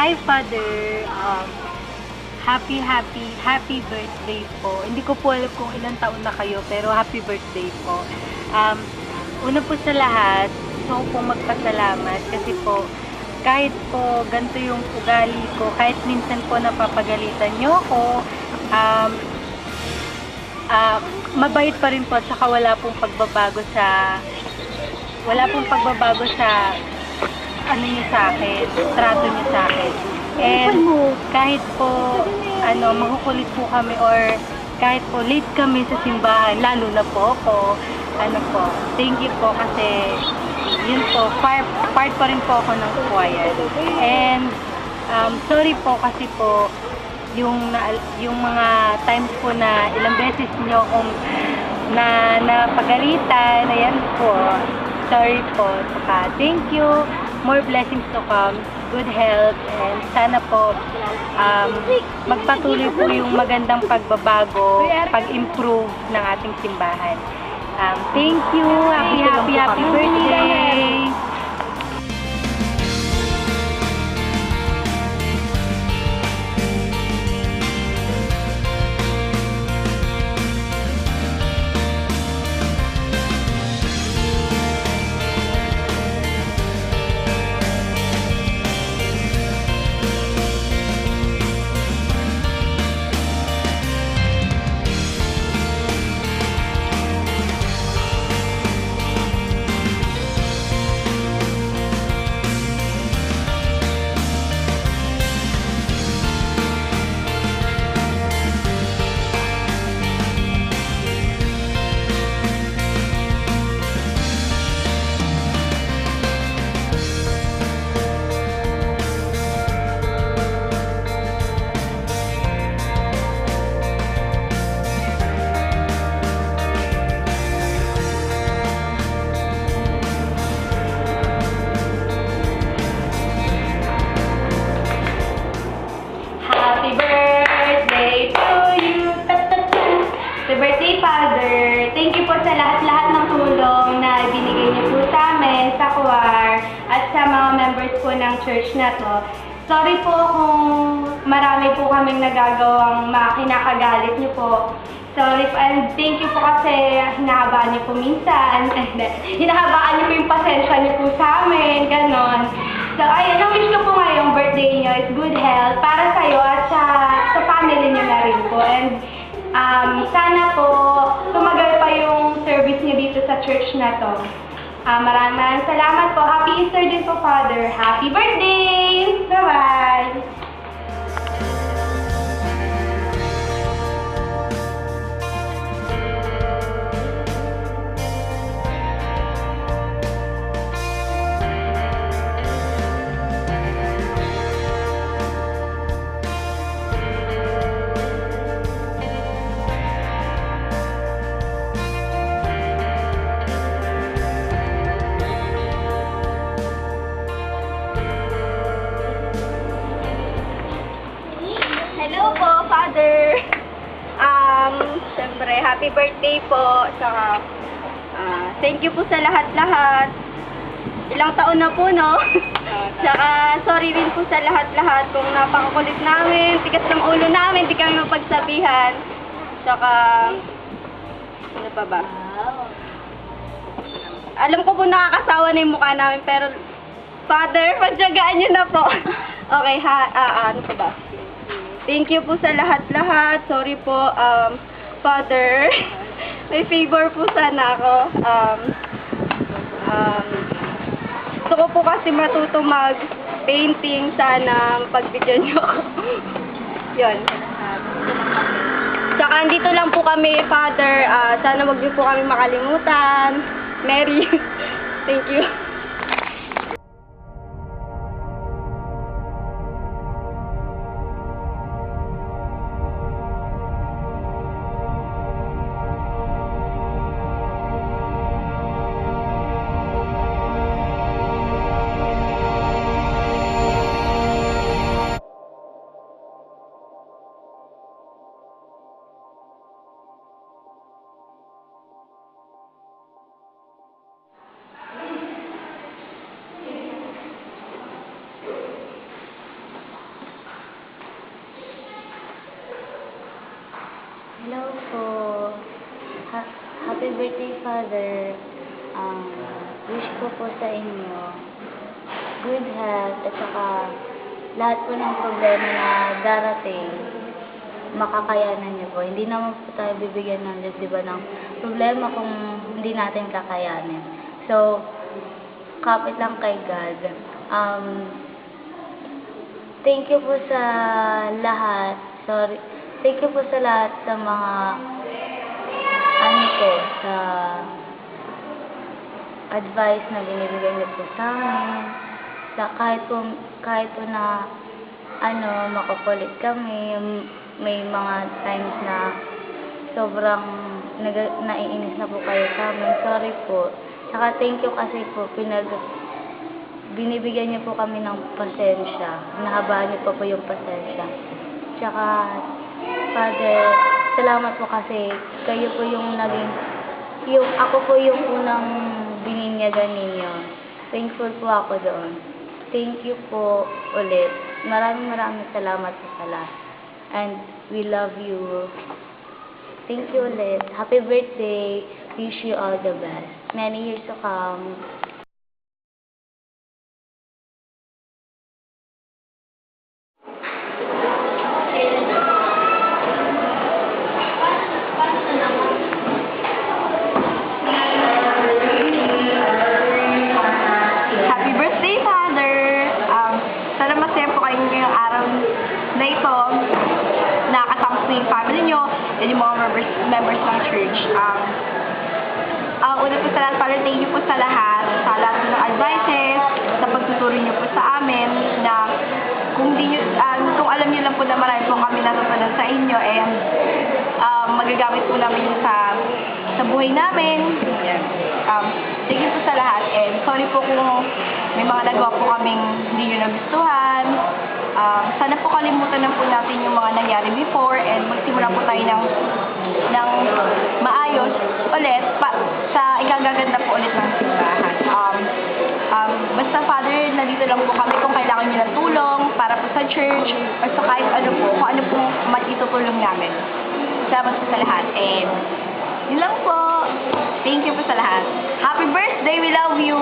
Hi, Father. Happy birthday po. Hindi ko po alam kung ilang taon na kayo, pero happy birthday po. Um, Una po sa lahat, gusto ko pong magpasalamat kasi po, kahit po ganito yung ugali ko, kahit minsan po napapagalitan nyo ako, um, mabait pa rin po at saka wala pong pagbabago sa ano niyo sa akin, trato niyo sa akin. And kahit po makukulit po kami or kahit po late kami sa simbahan, lalo na po ako, thank you po kasi yun po, part pa rin po ako ng choir. And sorry po kasi po yung mga times po na ilang beses niyo akong napagalitan, ayan po. Sorry po. Saka thank you. More blessings to come. Good health. And sana po magpatuloy po yung magandang pagbabago, pag-improve ng ating simbahan. Thank you. Happy birthday. Happy birthday to you. Happy birthday, Father. Thank you po sa lahat-lahat ng tulong na binigay niyo po sa amin, sa choir, at sa mga members po ng church na to. Sorry po kung marami po kaming nagagawang kinakagalit niyo po. Sorry po, and thank you po kasi hinahabaan niyo po minsan. Hinahabaan niyo po yung pasensya niyo po sa amin, ganon. So, ayun, ang wish ko po ngayong birthday niyo is good health para sa'yo at sa family niyo na rin po. And sana po tumagal pa yung service niyo dito sa church na to. Maraming salamat po. Happy Easter din po, Father. Happy birthday! Bye-bye! Hello po, Father. Siyempre, happy birthday po. Saka, thank you po sa lahat-lahat. Ilang taon na po, no? Saka, sorry rin po sa lahat-lahat kung napakakulit namin, tigas ng ulo namin, di kami mapagsabihan. Saka, ano pa ba? Alam ko po nakakasawa na yung mukha namin, pero, Father, pagtyagaan niyo na po. Okay, ano pa ba? Thank you po sa lahat-lahat. Sorry po, Father. May favor po sana ako. Gusto ko po kasi matuto mag-painting. Sana pagbigyan niyo ako. Yun. Tsaka andito lang po kami, Father. Sana wag niyo po kami makalimutan. Mary. Thank you. birthday, Father. Wish ko po sa inyo good health at saka lahat po ng problema na darating, makakayanan niyo po. Hindi naman po tayo bibigyan ng Diyos, di ba, ng problema kung hindi natin kakayanin. So, kapit lang kay God. Thank you po sa lahat. Thank you po sa lahat sa mga sa advice na binibigay niyo po sa amin. Sa kahit po na makukulit kami, may mga times na sobrang naiinis na po kayo sa amin. Sorry po. Saka thank you kasi po binibigyan niyo po kami ng pasensya. Nahabaan niyo po yung pasensya. Tsaka, Father, salamat po kasi kayo po yung ako po yung unang bininyagan ninyo. Thankful po ako doon. Thank you po ulit. Maraming salamat po sa lahat. And we love you. Thank you ulit. Happy birthday. Wish you all the best. Many years to come. Happy birthday, Father! Sana masaya po kayo ngayong araw na ito. Nakakasama po yung family nyo and yung mga members ng church. Una po sa lahat, Father, thank you po sa lahat po ng advices, sa pagtuturo nyo po sa amin, na kung alam nyo lang po na marami po kami natutunan sa inyo, magagamit po namin yun sa buhay namin. Thank you po sa lahat, and sorry po kung may mga nagawa po kaming hindi nyo nagustuhan. Sana po kalimutan na po natin yung mga nangyari before, and magsimula po tayo ng maayos ulit sa ikagaganda po ulit ng simbahan. Basta, Father, nandito lang po kami kung kailangan nyo ng tulong para po sa church, basta kahit kung ano po matitutulong namin. Salamat po sa lahat, and yun lang po. Thank you po sa lahat. Happy birthday! We love you!